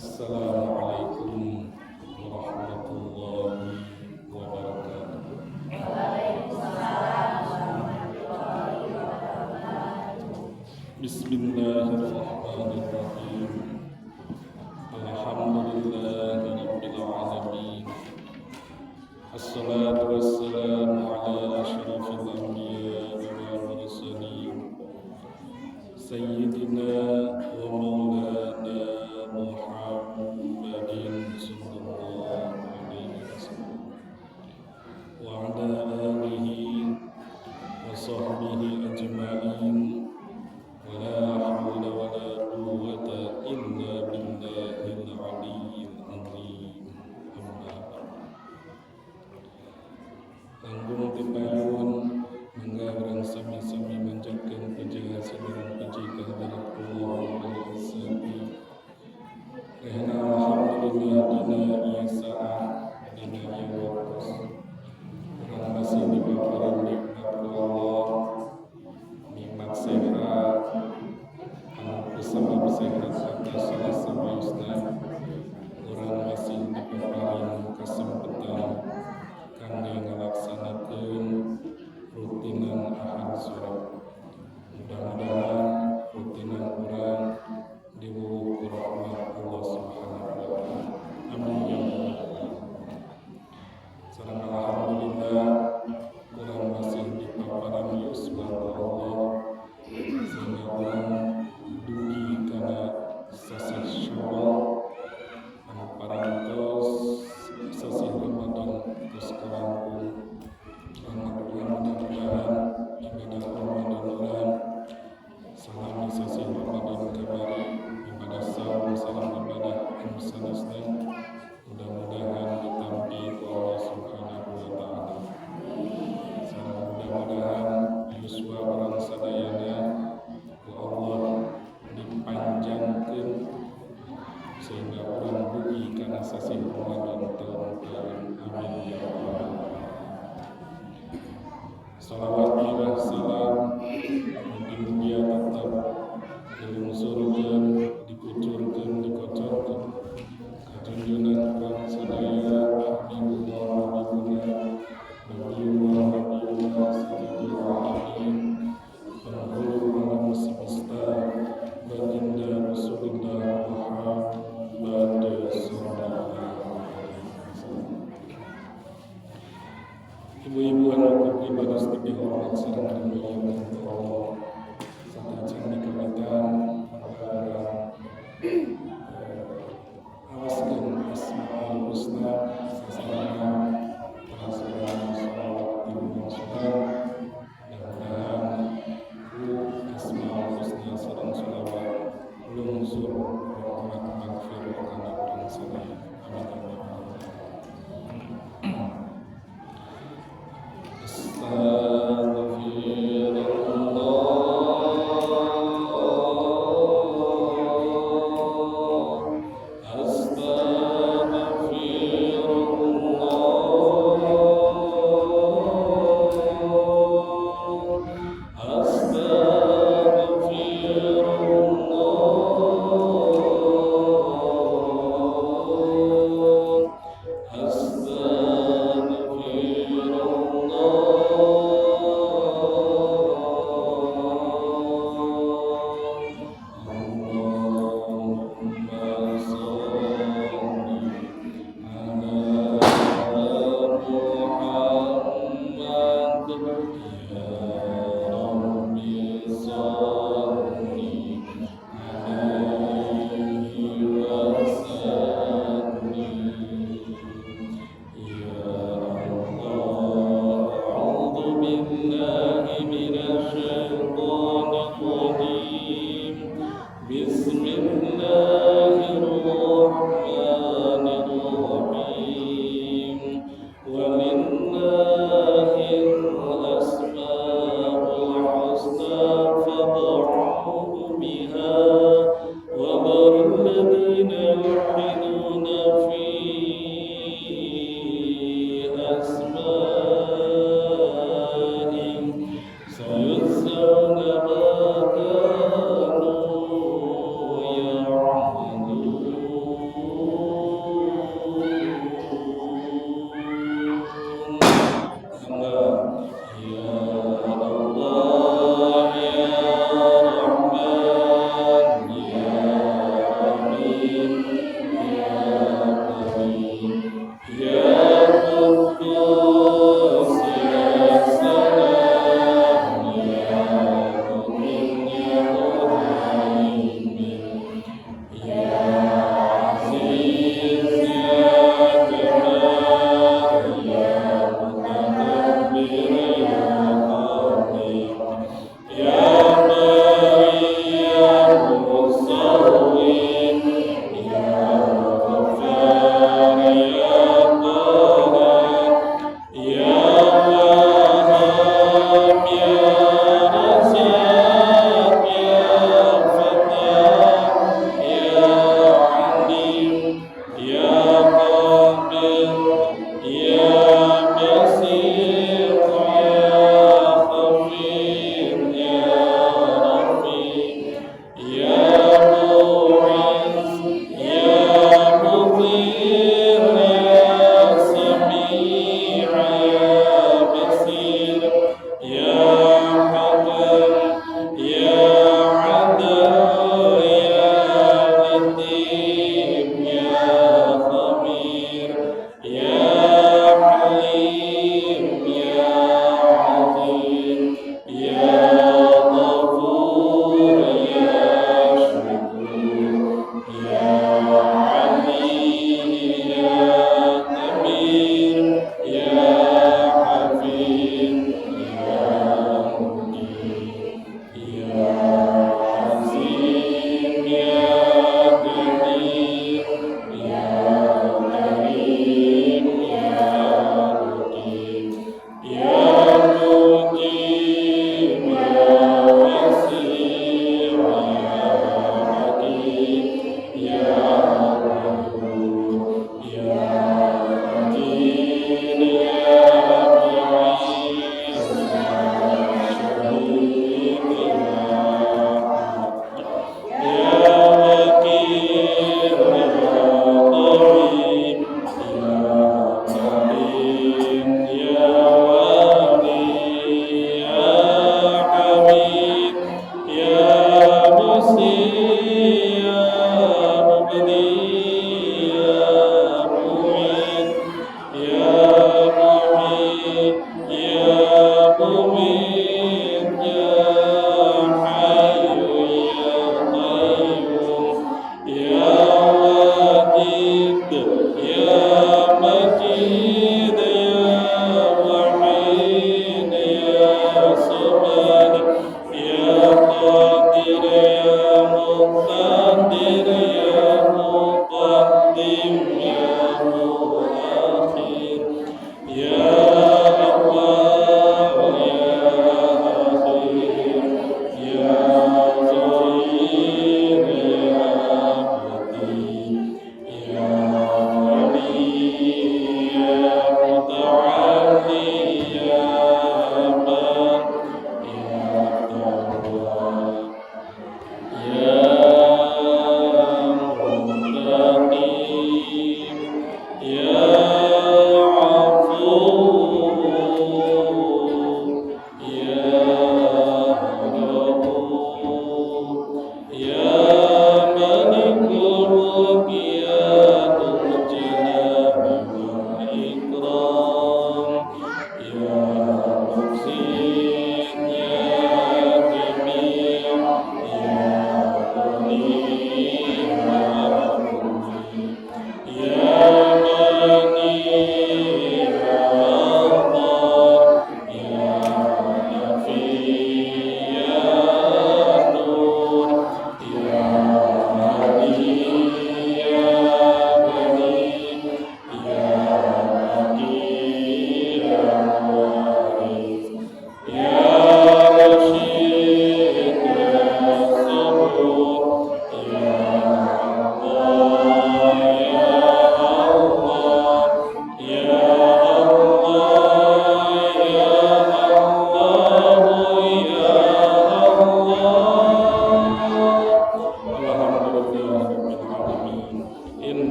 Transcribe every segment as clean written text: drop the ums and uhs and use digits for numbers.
Assalamualaikum warahmatullahi wabarakatuh. Bismillahirrahmanirrahim. Alhamdulillahirabbil alamin. Assalatu wassalamu ala asyrafil anbiya'i wal mursalin. Sayyidina wa maulana Muhammadin sallallahu alaihi wasallam wa ala alihi wa sahbihi ajma'in. Wa la hawla wa la quwwata illa billahil aliyyil azim. Amma ba'd. Langkung pipayun menggarang sami-sami menjaga puji hasil puji kehadirat Allah Azza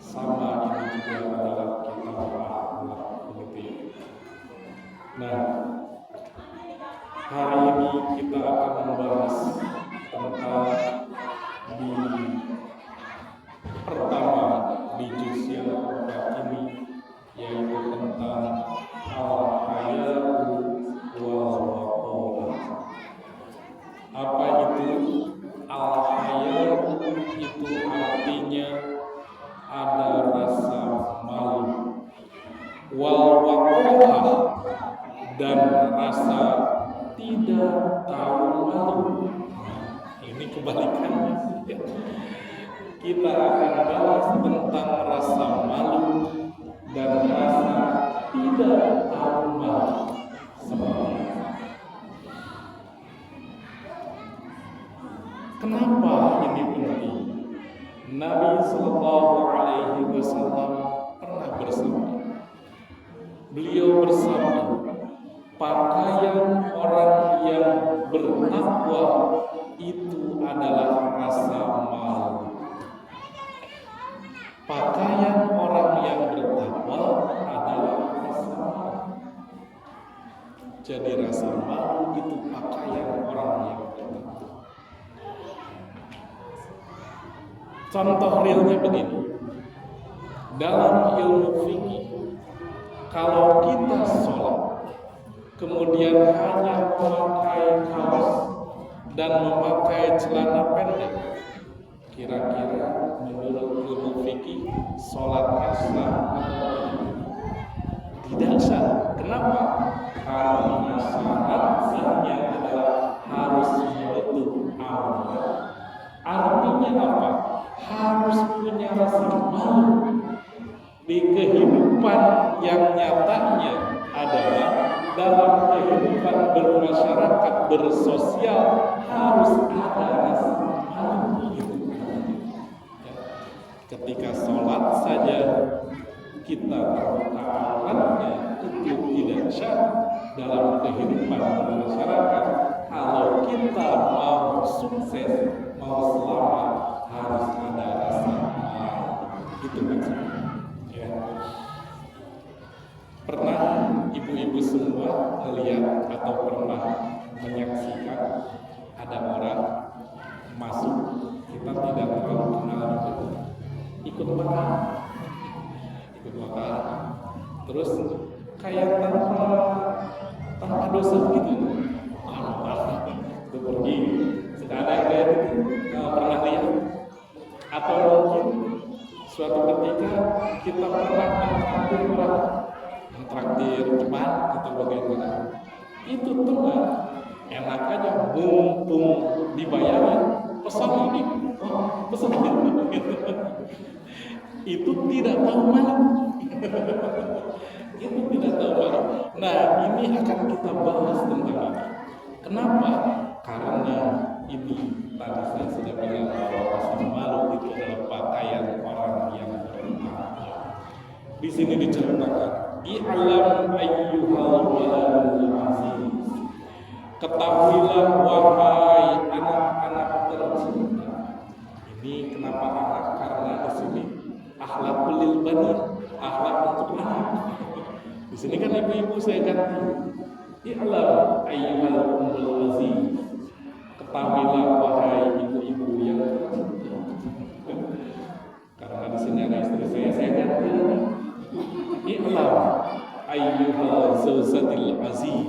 Sama ini juga adalah kitab wal waqohah, dan rasa tidak tahu malu. Ini kebalikannya. Kita akan bahas tentang rasa malu dan rasa tidak tahu malu. Kenapa ini penting? Nabi Sallallahu Alaihi Wasallam pernah bersabda. Beliau bersabda, pakaian orang yang bertakwa itu adalah rasa malu. Pakaian orang yang bertakwa adalah rasa malu. Jadi rasa malu itu pakaian orang yang bertakwa. Contoh realnya begini. Dalam ilmu fikih, kalau kita sholat kemudian hanya memakai kaos dan memakai celana pendek, kira-kira menurut ilmu fikih sholatnya sah atau tidak sah? Kenapa? Karena syarat sahnya adalah harus menutup aurat. Artinya apa? Harus punya rasa malu. Di kehidupan yang nyatanya adalah dalam kehidupan bermasyarakat, bersosial, harus ada rasa malu. Ketika sholat saja kita terbuka auratnya, itu tidak sah dalam kehidupan bermasyarakat. Kalau kita mau sukses, mau selamat, harus ada rasa malu. Itu maksudnya. Pernah ibu-ibu semua melihat atau pernah menyaksikan ada orang masuk, kita tidak terlalu kenal gitu, ikut makan, terus kayak tanpa dosa gitu, itu pergi, sudah ada yang kayak gitu, pernah lihat, atau mungkin suatu ketika kita pernah traktir teman atau bagaimana, itu teman enak aja, mumpung dibayarin pesan ini, pesan ini, itu tidak tahu malu. Itu tidak tahu malu. Nah, ini akan kita bahas tentang ini. Kenapa? Karena ini tadi saya sudah bilang bahwa rasa malu itu adalah pakaian orang yang bertakwa. Di sini diceritakan, i'lam ayyuhal waladul aziz, ketahuilah wahai anak-anak tercinta. Ini kenapa anak? Karena di sini akhlakul lil banin, akhlak untuk anak. Di sini kan ibu-ibu saya ganti, i'lam ayyuhal ummul aziz, ketahuilah wahai ibu-ibu yang tercinta. Karena di sini ada istri saya ganti. I'lam ayyuhal zawjatil aziz,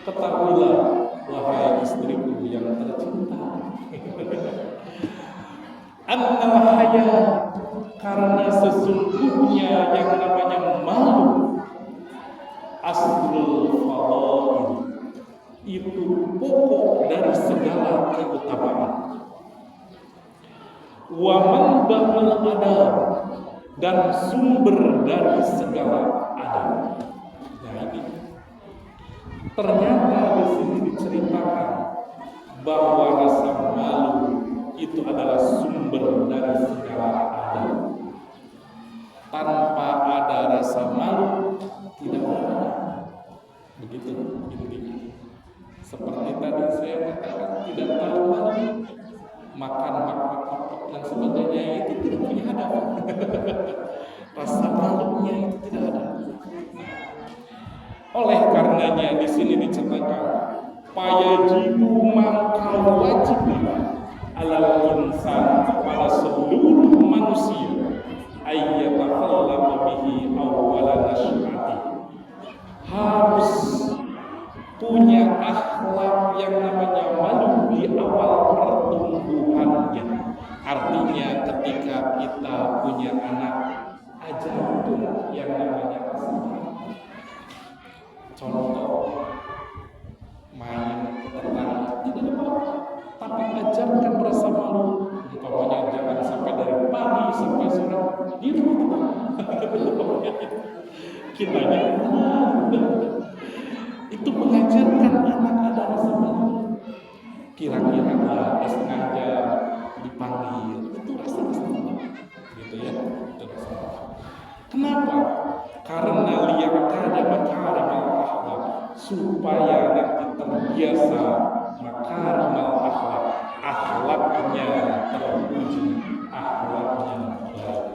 ketahuilah wahai istriku yang tercinta. Annal haya, karena sesungguhnya yang namanya malu, aslul fadail, itu pokok dari segala keutamaan. Wa manba'ul adab, dan sumber dari segala adab. Nah, ini ternyata di sini diceritakan bahwa rasa malu itu adalah sumber dari segala adab. Tanpa ada rasa malu, tidak ada. Begitu intinya. Seperti tadi saya katakan, tidak tahu malu, makan dan sebagainya, itu tidak punya adab. Rasa malunya itu tidak ada. Oleh karenanya di sini diceritakan, fayajibu maka wajib alal insan, kepada seluruh manusia, ayyataqallama bihi awwala nasyati, harus punya akhlak yang namanya malu di awal pertumbuhannya. Artinya ketika kita punya anak, ajarkan yang namanya rasa malu. Contoh, main ke tetangga tidak apa-apa, tapi ajarkan rasa malu. Umpamanya jangan sampai dari pagi sampai sore di rumah. Kitanya itu mengajarkan anak ada rasa malu. Kira-kira nggak sengaja dipanggil, itu rasa malu, gitu ya. Itu rasa malu. Kenapa? Karena liyaqada makarimal akhlak, supaya nanti terbiasa makarimal akhlak, akhlaknya terpuji, akhlaknya baik,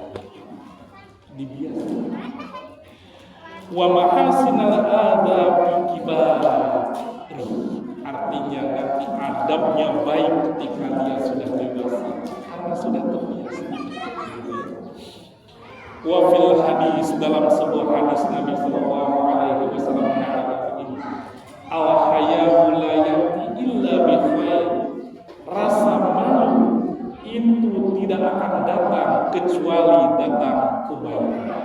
dibiasakan. Wa mahasinal adab kibar, artinya nanti adabnya baik ketika dia sudah dewasa, karena sudah terbiasa. Wa fil hadis, dalam sebuah hadis Nabi sallallahu alaihi wasallam mengatakan ini, al haya'u la ya'ti illa bi khair, rasa malu itu tidak akan datang kecuali datang kebaikan.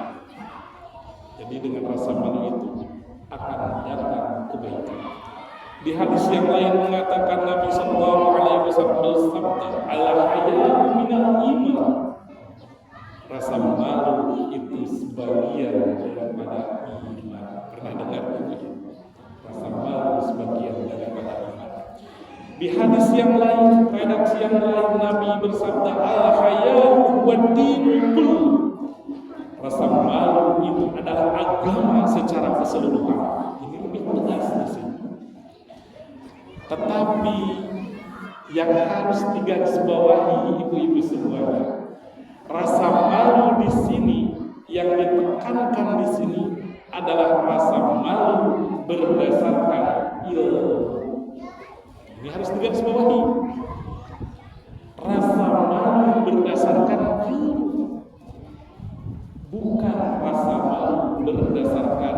Jadi dengan rasa malu itu akan datang kebaikan. Di hadis yang lain mengatakan Nabi sallallahu alaihi wasallam bersabda, al haya'u minal iman, rasa malu itu sebagian daripada iman. Pernah dengar itu? Rasa malu sebagian daripada iman. Di hadis yang lain, redaksi yang lain, Nabi bersabda, al-haya'u wad-dinul, rasa malu itu adalah agama secara keseluruhan. Ini lebih tegas di sini. Tetapi yang harus digarisbawahi ibu-ibu semuanya, rasa malu di sini yang ditekankan di sini adalah rasa malu berdasarkan ilmu. Ini harus digarisbawahi. Rasa malu berdasarkan ilmu, bukan rasa malu berdasarkan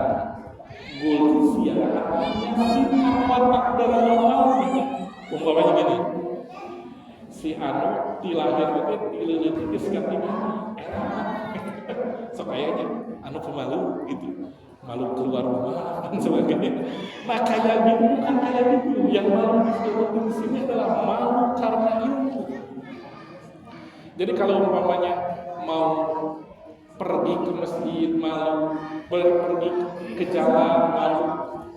gulsia, artinya sifat watak dari malu. Umpamanya gini, si anu dilahir itu dileuleut sekat imani sok kayaknya anu pemalu gitu, malu keluar rumah dan sebagainya. Nah kayak gitu, bukan kayak gitu. Yang malu di sini adalah malu karena ilmu. Jadi kalau umpamanya mau pergi ke masjid malu, pergi ke jalan malu,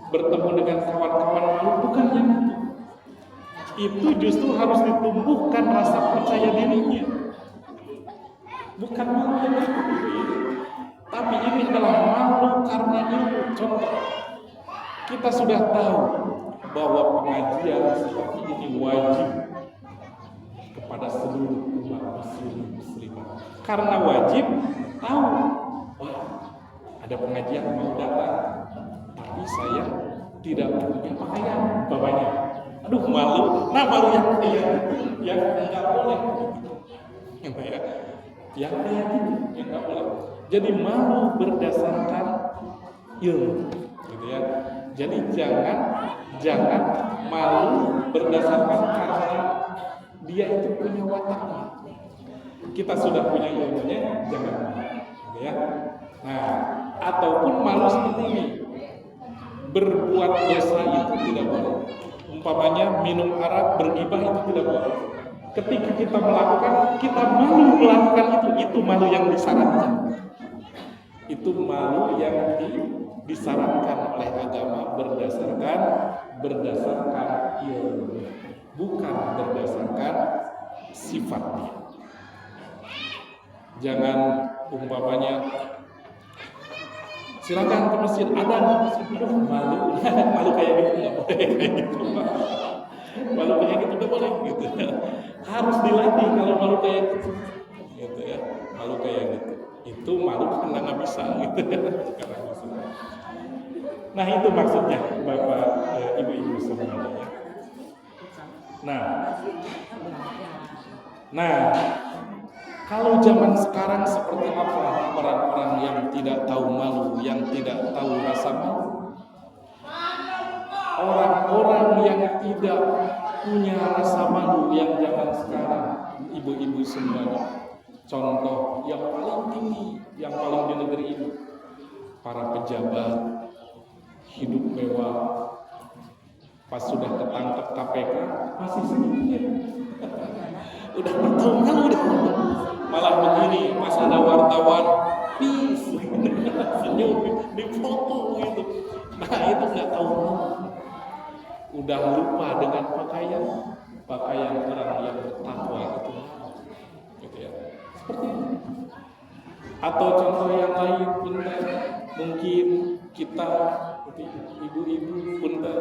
bertemu dengan kawan-kawan malu, bukan yang itu. Itu justru harus ditumbuhkan rasa percaya dirinya, bukan malu yang itu. Tapi ini adalah malu karena ilmu. Contoh, kita sudah tahu bahwa pengajian seperti ini wajib kepada seluruh umat muslimah. Karena wajib tahu, wah ada pengajian mau datang, tapi saya tidak punya pakaian, bapaknya. Aduh malu, nah malu yang nggak boleh, gitu ya, yang kayak gitu, yang nggak boleh. Jadi malu berdasarkan ilmu, gitu ya. Jadi jangan malu berdasarkan karena dia itu punya wataknya. Kita sudah punya ilmunya, jangan malu, gitu ya. Nah, ataupun malu seperti ini, berbuat dosa itu tidak boleh. Umpamanya minum arak, bergibah itu tidak boleh. Ketika kita melakukan, kita malu melakukan itu malu yang disarankan. Itu malu yang disarankan oleh agama berdasarkan ilmu, bukan berdasarkan sifatnya. Jangan umpamanya silakan ke masjid, ada malu kayak gitu nggak boleh, kayak gitu malu kayak gitu nggak boleh gitu. Harus dilatih kalau malu kayak gitu ya, malu kayak gitu. Itu malu karena nggak bisa gitu ya. Nah itu maksudnya bapak ibu-ibu semuanya. Nah kalau zaman sekarang seperti apa orang-orang yang tidak tahu malu, yang tidak tahu rasa malu? Orang-orang yang tidak punya rasa malu yang zaman sekarang, ibu-ibu semuanya. Contoh yang paling tinggi, yang paling di negeri ini, para pejabat hidup mewah, pas sudah ketangkep KPK masih sedikit. Udah tahu malu udah. Malah begini, pas ada wartawan, peace, senyum, difoto gitu. Nah itu nggak tahu malu. Udah lupa dengan pakaian orang yang bertakwa itu, gitu ya. Seperti itu. Atau contoh yang lain, punten, mungkin kita, ibu-ibu punten,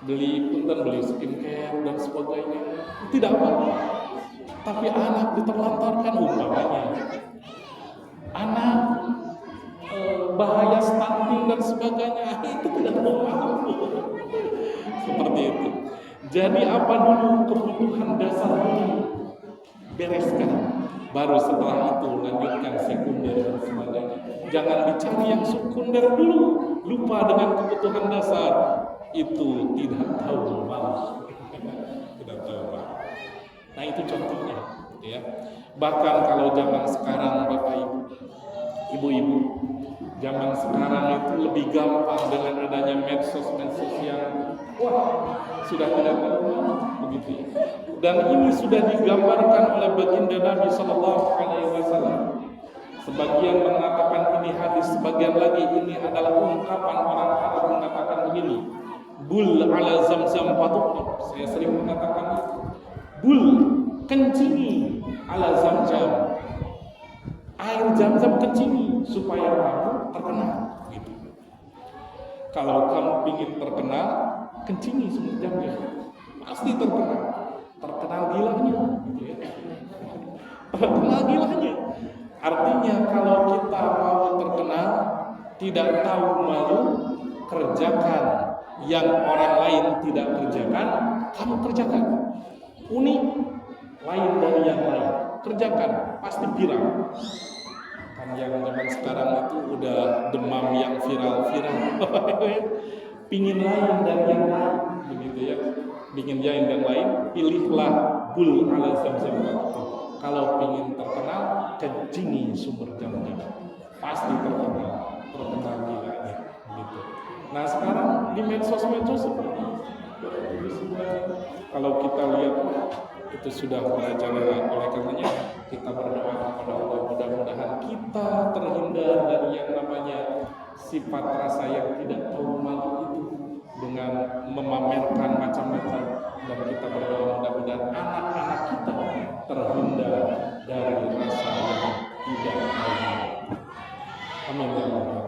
beli skincare dan sebagainya, tidak apa-apa. Tapi anak diterlantarkan umpamanya, anak bahaya stunting dan sebagainya, itu tidak apa-apa. Seperti itu. Jadi apa dulu kebutuhan dasar dulu bereskan, baru setelah itu lanjutkan sekunder dan sebagainya. Jangan dicari yang sekunder dulu, lupa dengan kebutuhan dasar, itu tidak tahu malu. Tidak tahu malu. Nah itu contohnya, ya. Bahkan kalau zaman sekarang Bapak Ibu-ibu, zaman sekarang itu lebih gampang dengan adanya medsos yang sudah tidak tahu begitu ya. Dan ini sudah digambarkan oleh baginda Nabi Sallallahu Alaihi Wasallam. Sebagian mengatakan ini hadis, sebagian lagi ini adalah ungkapan orang Arab mengatakan begini, bul ala zamzam fatuqur. Saya sering mengatakan itu. Bul, kencingi ala zamzam, air zamzam kencingi supaya kamu terkenal gitu. Kalau kamu ingin terkenal, kencingi sumber zamzam, pasti terkenal gilanya gitu ya. Terkenal gilanya artinya kalau kita mau terkenal, tidak tahu malu, kerjakan yang orang lain tidak kerjakan, kamu kerjakan. Unik, lain dari yang lain, kerjakan, pasti viral. Kan yang zaman sekarang itu udah demam yang viral-viral. Pingin lain dari yang lain, begitu ya. Pingin lain dan lain, pilihlah bul ala zamzam. Kalau pingin terkenal, kencingi sumber zamzam, pasti terkenal gilanya, gitu. Nah sekarang di medsos seperti kalau kita lihat itu sudah merajalela. Oleh karenanya kita berdoa kepada Allah, mudah-mudahan kita terhindar dari yang namanya sifat rasa yang tidak tahu malu itu dengan memamerkan macam-macam, dan kita berdoa mudah-mudahan anak-anak kita terhindar dari rasa yang tidak tahu malu. Amin ya Allah.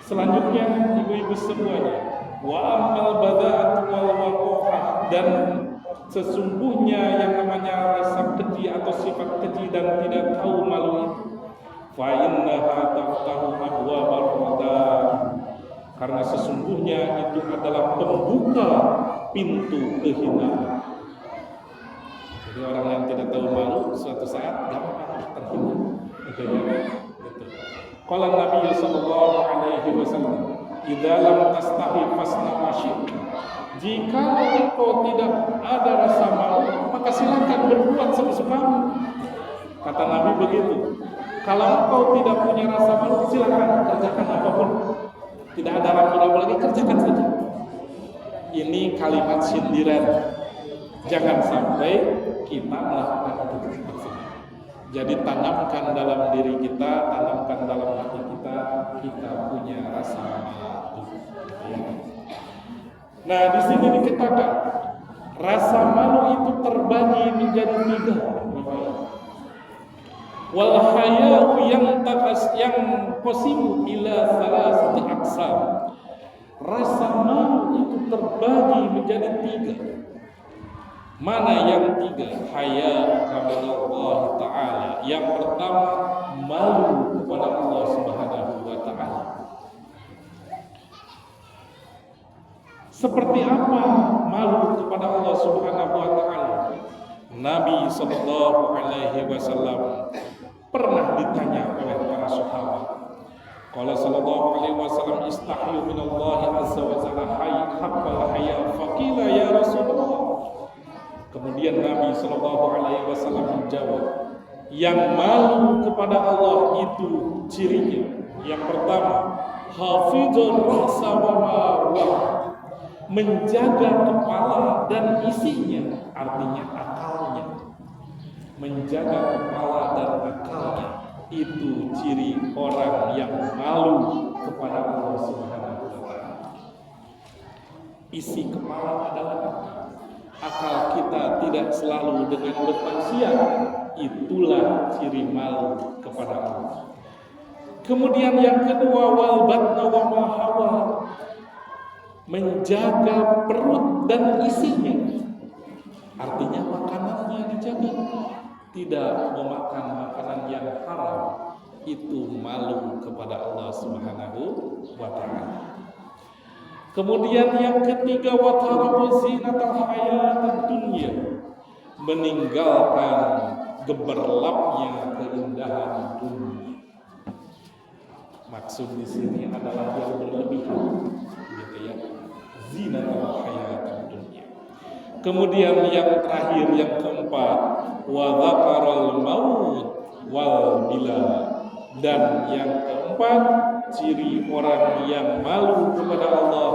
Selanjutnya ibu-ibu semuanya, wa amal bada'atu wal waqohah, dan sesungguhnya yang namanya rasa keji atau sifat keji dan tidak tahu malu itu, fa innaha taftahu abwabal rada, karena sesungguhnya itu adalah pembuka pintu kehinaan. Jadi orang yang tidak tahu malu suatu saat gampang terhina. Qala Nabi sallallahu alaihi wasallam, "Idza lam tastahi fasna ma syi'ta." Jika engkau tidak ada rasa malu, maka silakan berbuat sesukamu. Kata Nabi begitu. Kalau engkau tidak punya rasa malu, silakan kerjakan apapun. Tidak ada ragu-ragu lagi, kerjakan saja. Ini kalimat sindiran. Jangan sampai kita melakukan itu. Jadi tanamkan dalam diri kita, tanamkan dalam hati kita punya rasa malu. Nah, di sini dikatakan rasa malu itu terbagi menjadi 3. Wal haya'u yang qasimu ila thalathati aqsam. Rasa malu itu terbagi menjadi 3. Mana yang 3? Haya kepada Allah Ta'ala. Yang pertama, malu kepada Allah Subhanahu wa Ta'ala. Seperti apa malu kepada Allah Subhanahu wa Ta'ala? Nabi sallallahu alaihi wasallam pernah ditanya oleh para sahabat. Qala sallallahu alaihi wasallam, istahyu minallahi azza wa jalla haqqal haya. Faqila ya Rasulullah. Kemudian Nabi sallallahu alaihi wasallam menjawab, yang malu kepada Allah itu cirinya Yang pertama, hafizul ra'sa wa ma wa'a, menjaga kepala dan isinya, artinya akalnya. Menjaga kepala dan akalnya itu ciri orang yang malu kepada Allah Subhanahu wa taala. Isi kepala adalah akal kita tidak selalu dengan bermaksiat, itulah ciri malu kepada Allah. Kemudian yang kedua, wal batna wa ma hawa, menjaga perut dan isinya, artinya makanannya dijaga, tidak memakan makanan yang haram, itu malu kepada Allah Subhanahu wa taala. Kemudian yang ketiga, wa tarabu zinatal hayatid dunya, meninggalkan gemerlapnya keindahan dunia. Maksud di sini adalah yang berlebihan, gitu ya. Zinatul hayatid dunya. Kemudian yang terakhir, yang keempat, wa dzakaral maut wal bila, dan yang keempat, ciri orang yang malu kepada Allah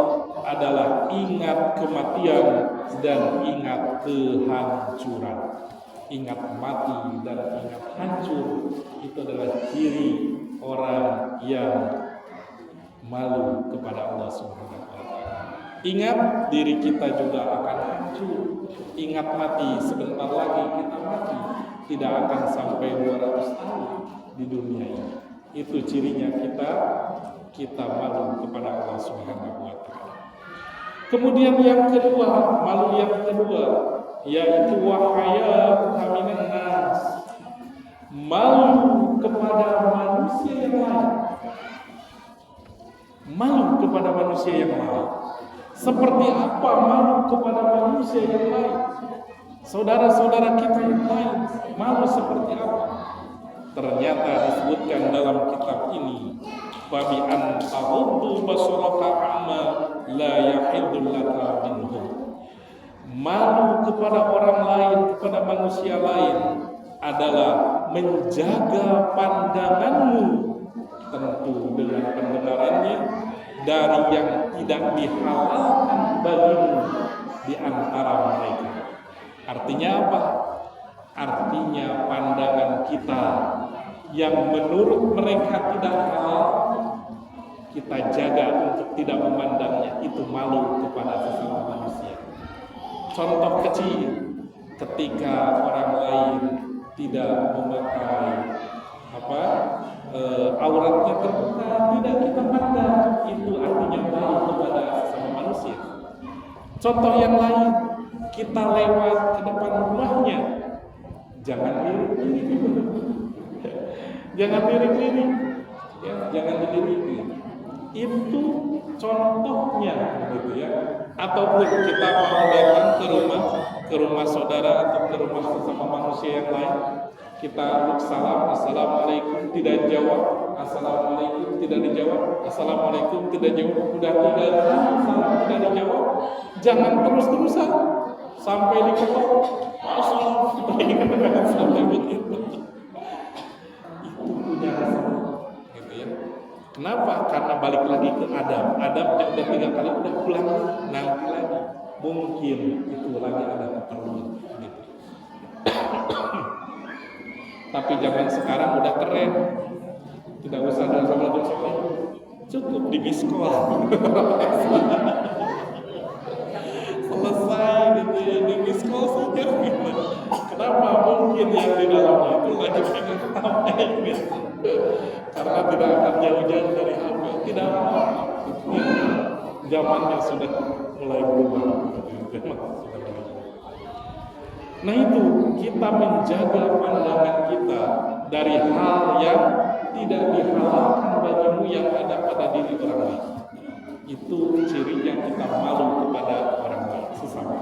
adalah ingat kematian dan ingat kehancuran. Ingat mati dan ingat hancur, itu adalah ciri orang yang malu kepada Allah Subhanahu wa taala. Ingat diri kita juga akan hancur. Ingat mati, sebentar lagi kita mati. Tidak akan sampai 200 tahun di dunia ini. Itu cirinya kita malu kepada Allah Subhanahu wa taala. Kemudian yang kedua, malu yang kedua, yaitu wahaya minan nas, malu kepada manusia yang lain. Malu kepada manusia yang lain. Seperti apa malu kepada manusia yang lain? Saudara-saudara kita yang lain, malu seperti apa? Ternyata disebutkan dalam kitab ini, fabi an ta'uddu basaraka amma la yahillu laka minhum. Malu kepada orang lain, kepada manusia lain adalah menjaga pandanganmu, tentu dengan pendengarannya, dari yang tidak dihalalkan bagimu di antara mereka. Artinya apa? Artinya pandangan kita yang menurut mereka tidak halal, kita jaga untuk tidak memandangnya, itu malu kepada sesama manusia. Contoh kecil, ketika orang lain tidak memakai auratnya terbuka, tidak kita pandang, itu artinya malu kepada sesama manusia. Contoh yang lain, kita lewat ke depan rumahnya, jangan lirik-lirik, jangan lirik-lirik, ya, jangan lirik-lirik. Itu contohnya, gitu ya. Ataupun kita mau datang ke rumah saudara atau ke rumah sesama manusia yang lain, kita salam, assalamualaikum, tidak jawab, assalamualaikum, tidak dijawab, assalamualaikum, tidak jawab, udah 3 kali salam tidak dijawab, jangan terus-terusan sampai diketok, assalamualaikum, sampai begitu. Itu punya rasa, gitu ya. Kenapa? Karena balik lagi ke Adam yang udah 3 kali udah pulang, nanti lagi mungkin itu lagi ada keperluan, gitu. Tapi zaman sekarang udah keren, tidak usah ada assalamualaikum, cukup di miss call. Selesai gitu ya, di miss call saja. Kenapa? Mungkin yang di dalamnya itu lagi pengen HP gitu. Karena tidak akan jauh-jauh dari HP, tidak apa-apa. Zamannya sudah mulai berubah. Nah itu, kita menjaga pandangan kita dari hal yang tidak dihalalkan bagimu yang ada pada diri orang lain. Itu cirinya kita malu kepada orang lain, sesama.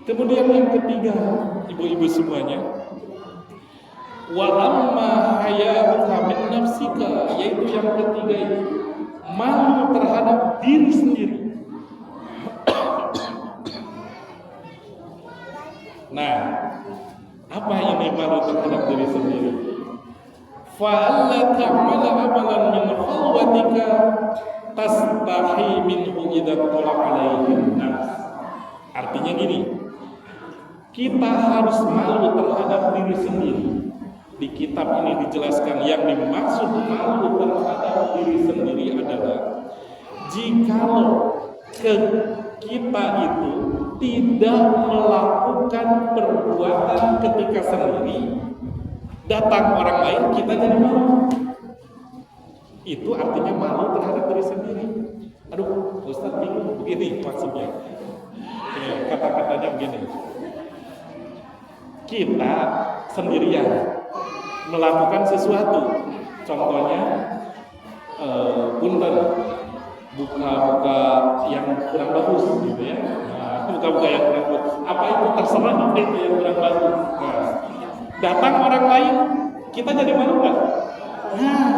Kemudian yang ketiga, ibu-ibu semuanya, wa amma haya'uka min nafsika, yaitu yang ketiga itu malu terhadap diri sendiri. Nah, apa ini malu terhadap diri sendiri? fa'alla ta'mala amalan min khalwatika tastahi minhu idza tala 'alaihin nas. Artinya gini, kita harus malu terhadap diri sendiri. Di kitab ini dijelaskan yang dimaksud malu terhadap diri sendiri adalah jikalau kita itu tidak melakukan perbuatan ketika sendiri, datang orang lain kita jadi malu. Itu artinya malu terhadap diri sendiri. Aduh, Ustaz bingung begini maksudnya. Kata-katanya begini. Kita sendirian melakukan sesuatu, contohnya punten buka-buka yang kurang bagus gitu ya. Nah, buka-buka yang kurang bagus. Apa itu terserah itu yang kurang bagus. Nah, datang orang lain, kita jadi malu nggak? Nah,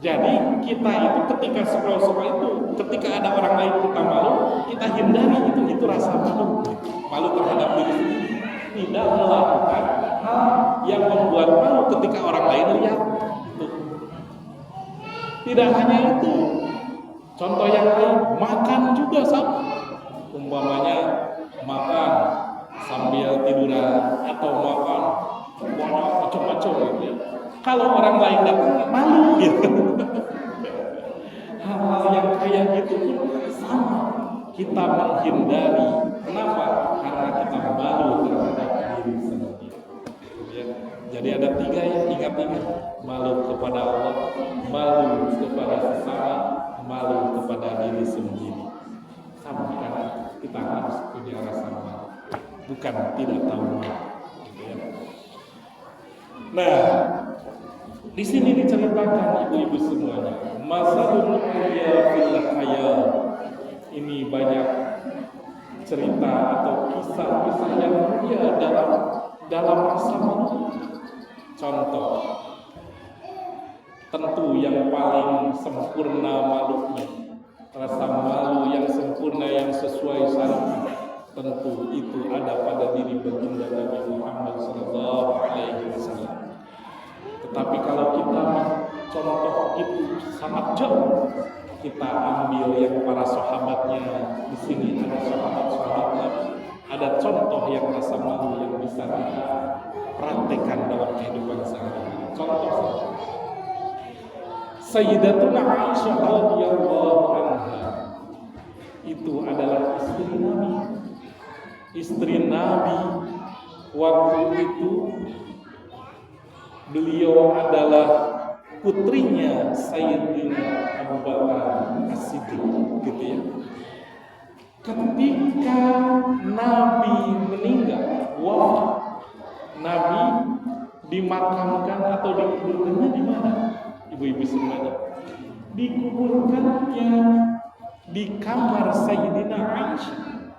jadi kita itu ketika scroll itu, ketika ada orang lain kita malu, kita hindari itu rasa malu, malu terhadap diri sendiri. Tidak melakukan hal yang membuat malu ketika orang lain lihat. Tidak hanya itu, contoh yang lain, makan juga sama. Umpamanya makan sambil tiduran atau makan macam-macam gitu ya. Kalau orang lain datang malu gitu. Hal-hal yang kayak gitu pun sama. Kita menghindari. Kenapa? Karena kita malu terhadap diri sendiri. Ya. Jadi ada 3 ya, ingat-ingat. Malu kepada Allah, malu kepada sesama, malu kepada diri sendiri. Sama karena kita harus punya rasa malu, bukan tidak tahu malu. Ya. Nah, di sini diceritakan ibu-ibu semuanya, masalul hayya fil hayya. Ini banyak cerita atau kisah-kisah yang mulia dalam masa malu. Contoh, tentu yang paling sempurna malunya, rasa malu yang sempurna yang sesuai syariat, tentu itu ada pada diri baginda Nabi Muhammad SAW. Tetapi kalau kita contoh itu sangat jauh, kita ambil yang para sahabatnya. Di sini ada sahabat-sahabatnya, ada contoh yang rasa malu yang bisa kita praktekkan dalam kehidupan sehari-hari. Contoh saja, Sayyidatuna Aisyah radhiyallahu anha itu adalah istri Nabi. Istri Nabi waktu itu beliau adalah putrinya Sayyidina Abu Bakar As-Siddiq gitu ya. Ketika Nabi meninggal, wafat, Nabi dimakamkan atau dikuburkannya di mana? Ibu-ibu semuanya, dikuburkannya di kamar Sayyidina Aisyah,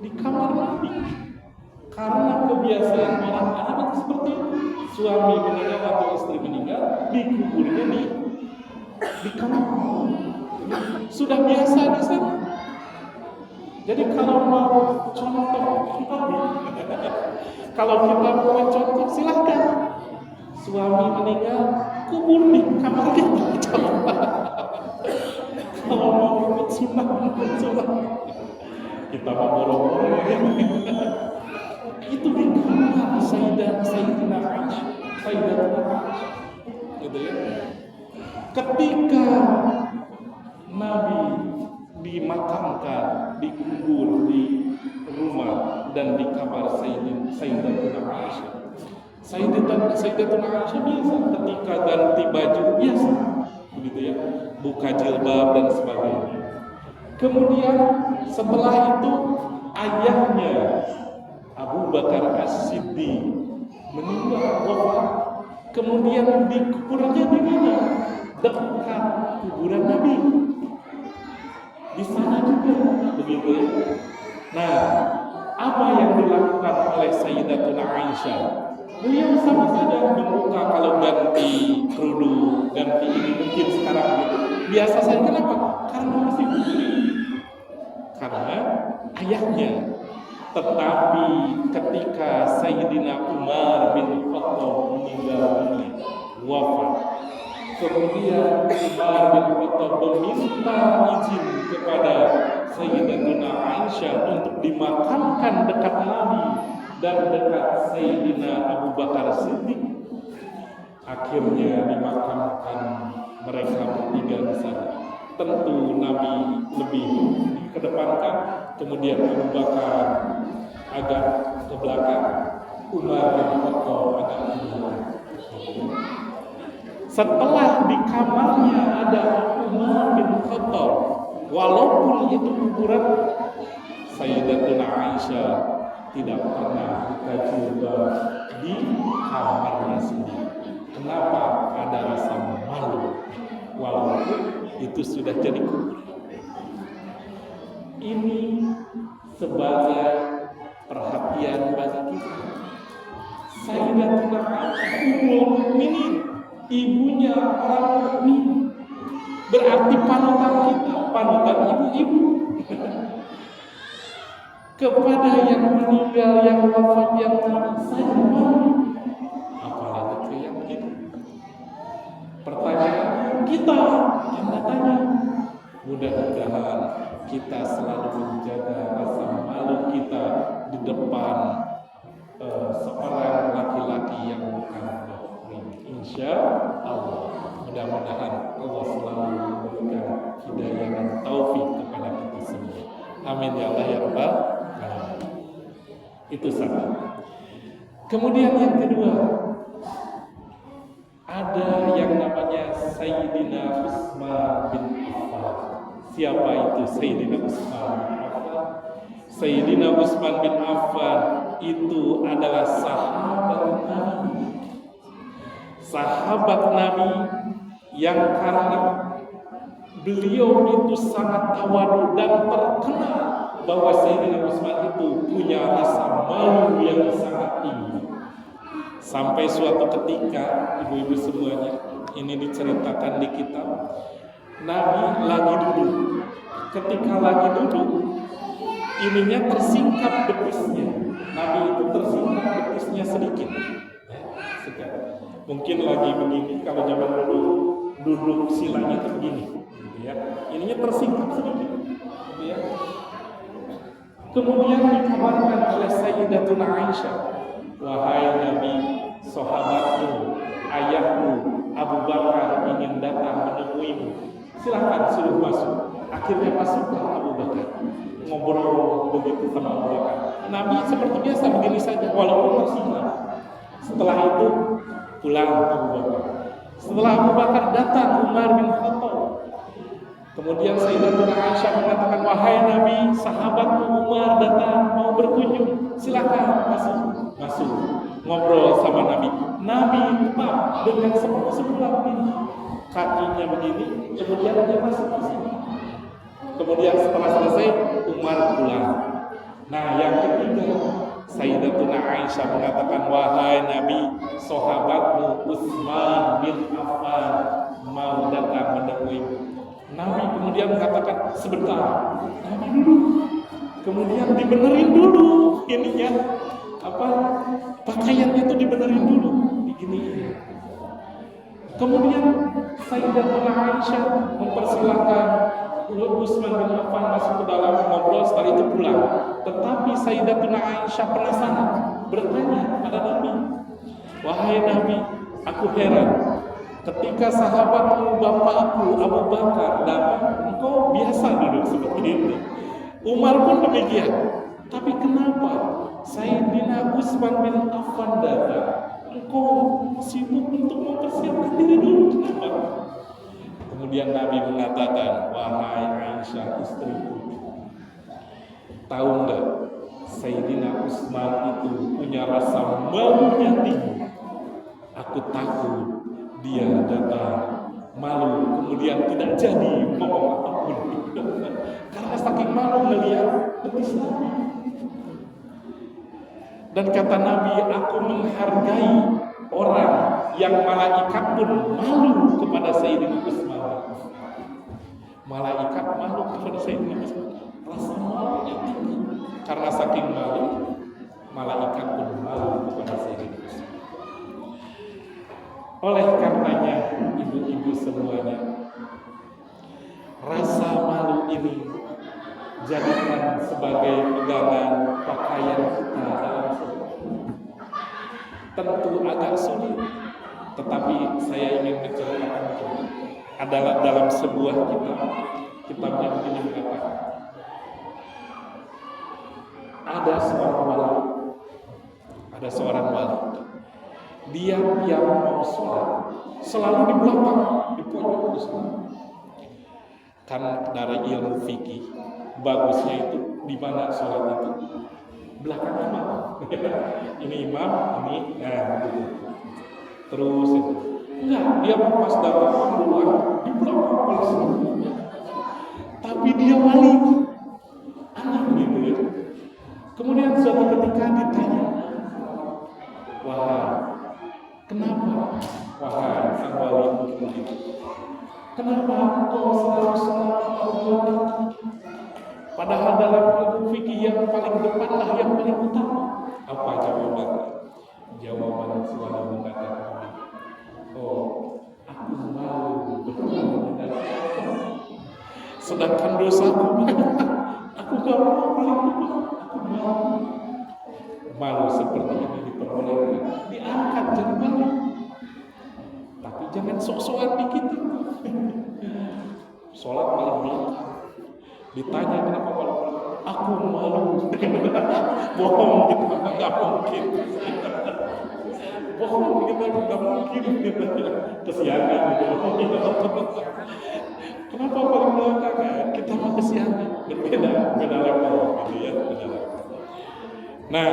di kamar Nabi. Karena kebiasaan orang Arab seperti itu, suami meninggal atau istri meninggal, dikuburnya di kamar. Sudah biasa di sana. Jadi kalau mau contoh kalau kita mau contoh silahkan. Suami meninggal, kubur di kamar kita. Kalau mau ikut sunnah, kita mau borong-borong. Itu di kamar Sayyidina Aisyah, gitu ya. Ketika Nabi dimakamkan, dikubur di rumah dan di kamar Sayyidatuna Aisyah. Sayyidatuna Aisyah biasa ketika ganti baju biasa, begitu ya, buka jilbab dan sebagainya. Kemudian setelah itu ayahnya Abu Bakar As-Siddiq meninggal wafat. Kemudian dikuburnya di mana? Dekat kuburan Nabi. Di sana juga, begitu ya. Nah, apa yang dilakukan oleh Sayyidatuna Aisyah? Beliau sama saja membuka kalau ganti kerudung, ganti ini mungkin sekarang gitu. Biasa saja. Kenapa? Karena masih putri. Karena ayahnya. Tetapi ketika Sayyidina Umar bin Khattab meninggal dunia, wafat. Kemudian Umar bin Khattab meminta izin kepada Sayyidatuna Aisyah untuk dimakamkan dekat Nabi dan dekat Sayyidina Abu Bakar Siddiq. Akhirnya dimakamkan mereka bertiga di sana. Tentu Nabi lebih dikedepankan, kemudian Abu Bakar agak ke belakang, Umar bin Khattab agak ke belakang. Setelah di kamarnya ada Umar bin Khattab, walaupun itu kuburan, Sayyidatuna Aisyah tidak pernah buka jilbab di kamarnya sendiri. Kenapa? Ada rasa malu, walaupun itu sudah jadi kubur. Ini sebagai perhatian bagi kita. Sayyidatuna Aisyah Ummul Mukminin, ibunya orang mukmin, berarti panutan kita, panutan ibu-ibu. Kepada yang meninggal, yang wafat, yang sayang, apalagi ke yang hidup. Pertanyaan kita yang bertanya, mudah-mudahan kita selalu menjaga rasa malu kita di depan seorang laki-laki yang bukan mukmin. Insya Allah, mudah-mudahan Allah selalu memberikan hidayah dan taufik kepada kita semua. Amin ya Allah ya Rabbal alamin. Itu satu. Kemudian yang kedua, ada yang namanya Sayyidina Utsman bin Affan. Siapa itu Sayyidina Utsman bin Affan? Sayyidina Utsman bin Affan itu adalah sahabat Nabi. Sahabat Nabi yang karena beliau itu sangat tawadu dan terkenal bahwa Sayyidina Utsman itu punya rasa malu yang sangat tinggi. Sampai suatu ketika, ibu-ibu semuanya, ini diceritakan di kitab, Nabi lagi duduk. Ketika lagi duduk, ininya tersingkap betisnya. Nabi itu tersingkap betisnya sedikit. Mungkin lagi begini, kalau zaman dulu duduk silanya itu begini, ya. Ininya tersingkap sedikit, ya. Kemudian dikabarkan oleh Sayyidatuna Aisyah, wahai Nabi, sahabatmu, ayahmu Abu Bakar ingin datang menemuimu. Silahkan suruh masuk. Akhirnya masuklah Abu Bakar, ngobrol begitu sama Abu Bakar. Nabi seperti biasa begini saja, walaupun tersingkap. Setelah itu pulang Abu Bakar. Setelah Abu Bakar datang Umar bin Khattab. Kemudian Sayyidatuna Aisyah mengatakan, wahai Nabi, sahabatmu Umar datang mau berkunjung, silakan masuk ngobrol sama Nabi. Nabi tetap dengan seperti semula begini, kakinya begini, kemudian dia masuk ke sini. Kemudian setelah selesai Umar pulang. Nah yang ketiga, Sayyidatuna Aisyah mengatakan, wahai Nabi, sahabatmu Utsman bin Affan mau datang menemuimu. Nabi kemudian mengatakan, sebentar, Nabi duduk. Kemudian dibenerin dulu ininya, pakaiannya itu dibenerin dulu, begini. Kemudian Sayyidatuna Aisyah mempersilahkan Utsman bin Affan masuk ke dalam ngobrol, setelah itu pulang. Tetapi Sayyidatuna Aisyah penasaran, bertanya kepada Nabi, wahai Nabi, aku heran, ketika sahabatmu bapakku Abu Bakar datang, engkau biasa duduk seperti ini. Umar pun demikian. Tapi kenapa Sayyidina Utsman bin Affan datang, engkau sibuk untuk mempersiapkan diri dulu? Kenapa? Kemudian Nabi mengatakan, wahai Aisyah istriku, tahu enggak, Sayyidina Utsman itu punya rasa malunya tinggi. Aku takut dia datang malu, kemudian tidak jadi ngomong apapun. Karena saking malu melihat betis Nabi. Dan kata Nabi, aku menghargai orang yang malaikat pun malu kepada Sayyidina Utsman. Malaikat malu kepada Sayyidina Utsman. Rasa malu yang tinggi. Karena saking malu, malaikat pun malu kepada Sayyidina Utsman. Oleh karenanya, ibu-ibu semuanya, rasa malu ini jadikan sebagai pegangan pakaian kita dalam hidup. Tentu agak sulit, tetapi saya ingin menceritakan itu adalah dalam sebuah kitab yang begini mengatakan, ada seorang wali, dia tiap mau sholat selalu di belakang, di pojok di sana. Kan dari ilmu fikih bagusnya itu di mana sholat itu belakang imam. Ini imam, ini gitu. Terus itu enggak, dia pas datang duluan di belakang paling sebelumnya. Tapi dia wali, aneh gitu ya. Kemudian suatu ketika ditanya, wah, kenapa? Wahai sang wali itu, kenapa engkau selalu sholat? Padahal dalam ilmu fikih yang paling depanlah yang paling utama. Apa jawabannya? Jawaban suara mengatakan, oh, aku malu bertemu dengan Allah. Sedangkan dosaku banyak, aku gak mau paling depan, aku malu. Malu seperti ini diperbolehkan, diangkat jadi malu. Tapi jangan sok-sokan dikit. Sholat paling belakang. Ditanya kenapa malu? Aku malu. Bohong gitu, nggak mungkin. Bohong gitu, nggak mungkin. Kesiangan gitu. Kenapa paling belakang? Kita mah kesiangan. Beda level gitu ya. Beda level. Nah,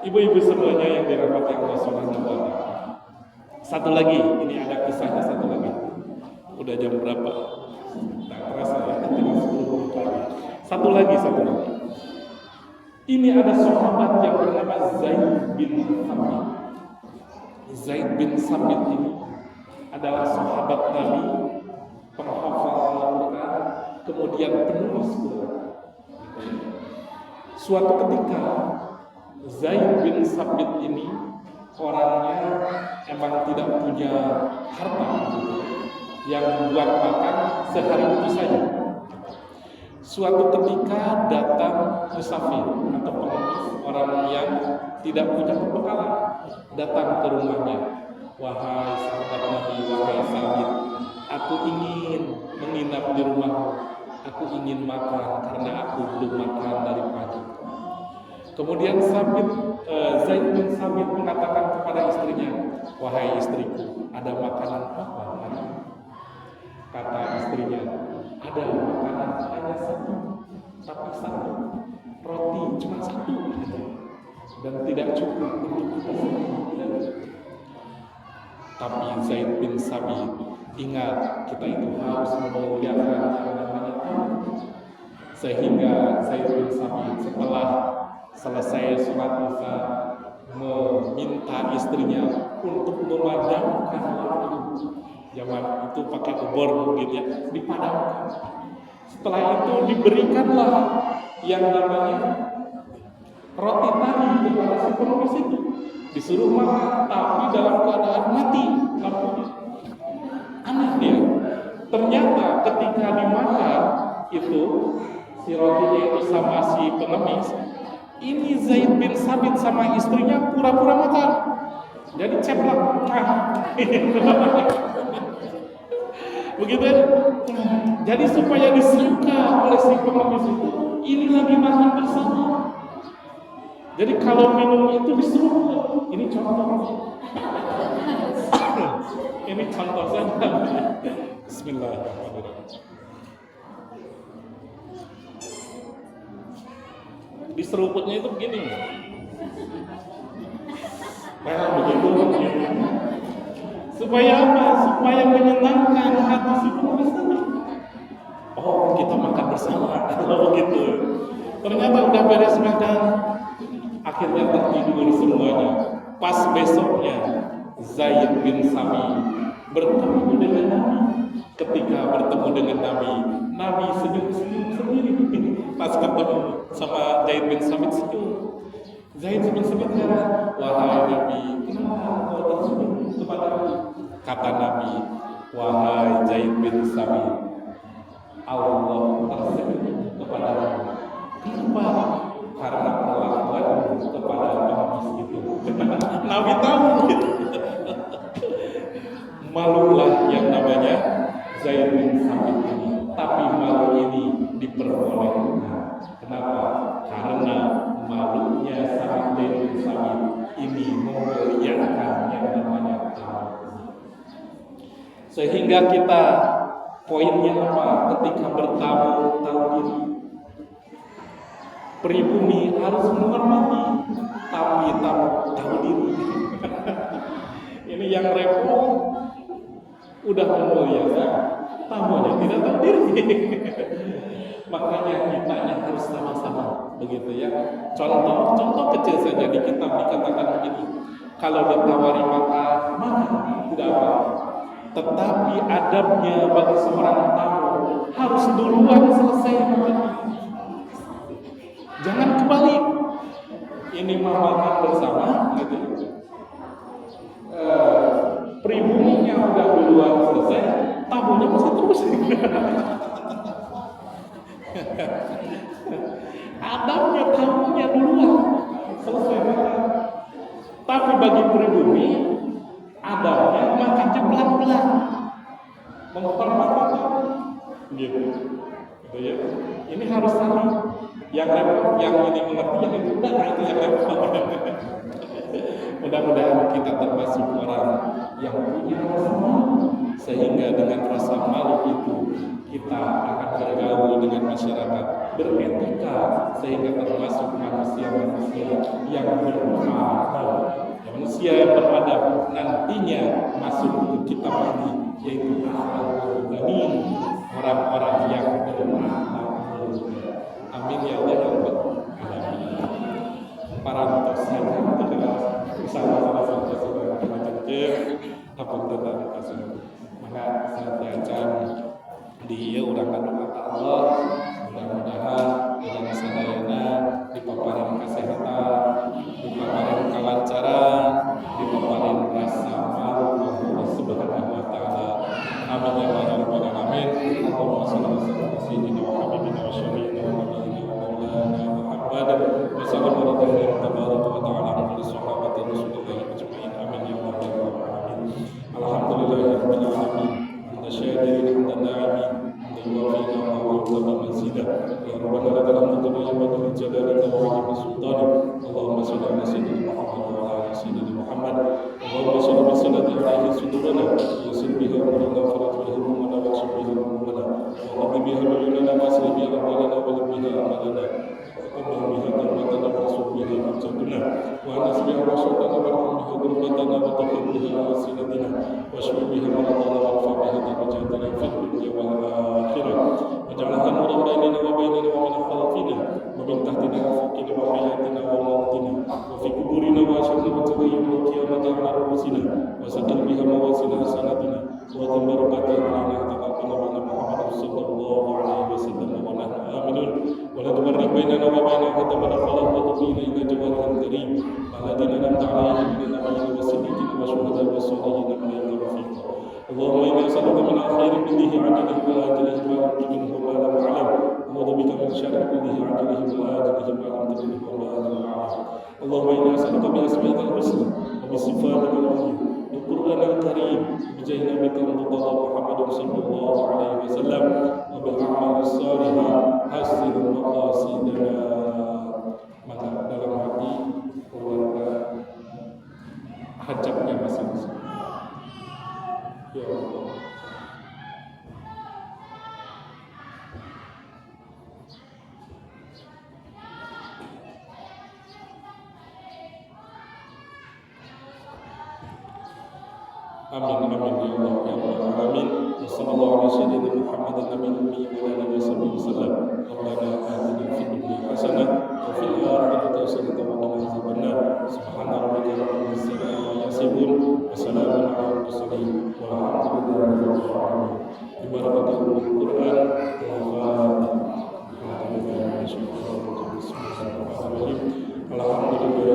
ibu-ibu semuanya yang dirahmati Allah Subhanahu wa Ta'ala. Satu lagi, ini ada kisahnya satu lagi. Udah jam berapa? Tak terasa ya, tinggal 10 menit lagi. Satu lagi. Ini ada sahabat yang bernama Zaid bin Sabit. Zaid bin Sabit ini adalah sahabat Nabi, penghafal Al-Quran, kemudian penulis Quran. Suatu ketika Zaid bin Sabit ini orangnya emang tidak punya harta yang buat makan sehari itu saja. Suatu ketika datang musafir atau pengemis, orang yang tidak punya perbekalan, datang ke rumahnya. Wahai sahabat Nabi, wahai Sabit, aku ingin menginap di rumahmu. Aku ingin makan karena aku belum makan dari pagi. Kemudian Zaid bin Sabit mengatakan kepada istrinya, wahai istriku, ada makanan apa? Kata istrinya, ada makanan hanya satu, tapi satu, roti cuma satu, dan tidak cukup untuk kita semua. Tapi Zaid bin Sabit ingat, kita itu harus memuliakan yang namanya Allah. Sehingga Zaid bin Sabit setelah selesai sholat isya meminta istrinya untuk memadamkan lampu. Zaman itu pakai obor mungkin ya, dipadamkan. Setelah itu diberikanlah yang namanya roti tadi kepada si pengemis itu, disuruh makan tapi dalam keadaan mati lampunya. Aneh dia. Ternyata ketika dimakan itu si rotinya itu sama si pengemis, ini Zaid bin Sabit sama istrinya pura-pura makan. Jadi ceplok. Begitu ya. Jadi supaya disangka oleh si pengemis itu, ini lagi makan bersama. Jadi kalau minum itu disuruh. Ini contoh. Ini contoh saja. Bismillahirrahmanirrahim. Di seruputnya itu begini. Nah, begitu. Supaya apa? Supaya menyenangkan hati si pengemis tadi. Oh, kita makan bersama. Kalau begitu. Ternyata udah beres makan. Akhirnya tertidur semuanya. Pas besoknya Zaid bin Sabit bertemu dengan Nabi. Ketika bertemu dengan Nabi, Nabi senyum-senyum sendiri. Pas ketemu sama Zaid bin Sabit senyum. Zaid bin Sabit heran, wahai Nabi, kenapa kau tersebut kepadaku? Kata Nabi, wahai Zaid bin Sabit, Allah tersebut kepadamu. Kenapa? Karena perlakuanmu kepada pengemis itu. Nabi tahu. Malulah yang namanya Zaid bin Sabit ini, tapi malu ini diperbolehkan. Kenapa? Karena malunya Zaid bin Sabit ini memuliakan yang namanya tamu. Sehingga kita poinnya apa? Ketika bertamu tahu diri. Pribumi harus menghormati, tapi tahu diri. Ini yang repot. Udah memuliakan, tamunya tidak tahu diri. Makanya kitanya harus sama-sama, begitu ya. Contoh kecil saja di kitab dikatakan begini. Kalau ditawari makan tidak apa. Tetapi adabnya bagi seorang tamu harus duluan selesai makan. Jangan kebalik. Ini makan bersama, gitu. Pribuminya udah duluan selesai, tamunya masih terus. Adabnya tamunya duluan selesai makan. Tapi bagi pribumi, adabnya makannya pelan-pelan, menghormati tamu. Gitu ya. Ini harus saling. Yang repot, yang ini mengerti, yang itu enggak, itu yang repot. Mudah-mudahan kita termasuk orang yang punya rasa malu, sehingga dengan rasa malu itu kita akan bergaul dengan masyarakat, beretika, sehingga termasuk manusia-manusia yang beradab. Manusia yang beradab nantinya masuk ke kitab ini, yaitu al-Ghani, orang-orang yang beradab. Amin ya Allah ya Rabbal alamin. Para saja bersama-sama saudara macam apun tentang kasus. Maka saya baca dia urang kata Allah, mudah-mudahan dengan sadayana dipaparin kesehatan, dipaparin kelancaran, dipaparin rasa malu Allah Subhanahu wa taala. Amin ya Rabbal alamin. Allahumma shalli ala sayyidina wa habibina wa syafi'ina wa nabiyina wa maulana Muhammad wa sallallahu alaihi wa ta'ala ala sahabati Rasulullah ajma'in. Amin ya Rabbal alamin. Alhamdulillahirabbil alamin. Nasyhadu an la ilaha illallah wa yu'minu mazida. Ya Rabbana lakal hamdu ya Rabbal jalali wa sultani. Allahumma shalli ala sayyidina Muhammad wa ala sayyidina Muhammad. Allahumma shalli wa sallim ala sayyidina Yusuf bihi wa ala faratihi wa ala wasbihi wa ala wa bihi wa ala masrihi wa ala wa bihi wa ala وبه قربتنا وصحبه حجتنا ونسبه وشوقنا وارحمه قربتنا وتقر بها وسيلتنا واشف بها مرضنا وارفع بها درجاتنا في الدنيا والاخره واجعلها نورا بيننا وبيننا ومن خلفنا ومن تحتنا وفوقنا وحياتنا وموتنا وفي قبورنا واشرنا وتقي يوم القيامه على رؤوسنا وسكن بها موازين حسناتنا وتم بركاتها علينا تقبل منا محمد صلى الله عليه وسلم ونحن امنون ولا تفرق بيننا وبين خاتمنا فلا تضينا الى جوار كريم الذين انعمت عليهم من النبيين والصديقين والشهداء والصالحين اولئك رفيقا. اللهم انا نسالك من خير كله عاجله واجله ما كنت منه ما لم اعلم ونعوذ بك من شر كله عاجله واجله ما كنت منه ما لم اعلم. اللهم انا نسالك باسمائك الحسنى وبصفاتك العليا بالقران الكريم بجاه نبيك المرتضى محمد صلى الله عليه وسلم وبالاعمال الصالحه حسن مقاصدنا. Maka dalam hati keluarga hajatnya masing-masing. Ya Allah. Amin amin ya Allah ya Rabbal alamin. Wassallallahu ala sayyidina Muhammadin nabiyyi wa ala alihi wasallam. Rabbana atina fid dunya hasanah wa fil akhirati hasanah wa qina adzabannar. Subhana rabbika rabbil izzati amma yasifun wa salamun alal mursalin walhamdulillahi rabbil alamin. Bi barakatil Qur'an wa Alhamdulillah.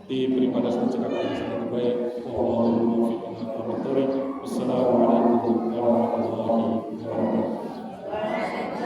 diberi pada saudara yang sangat baik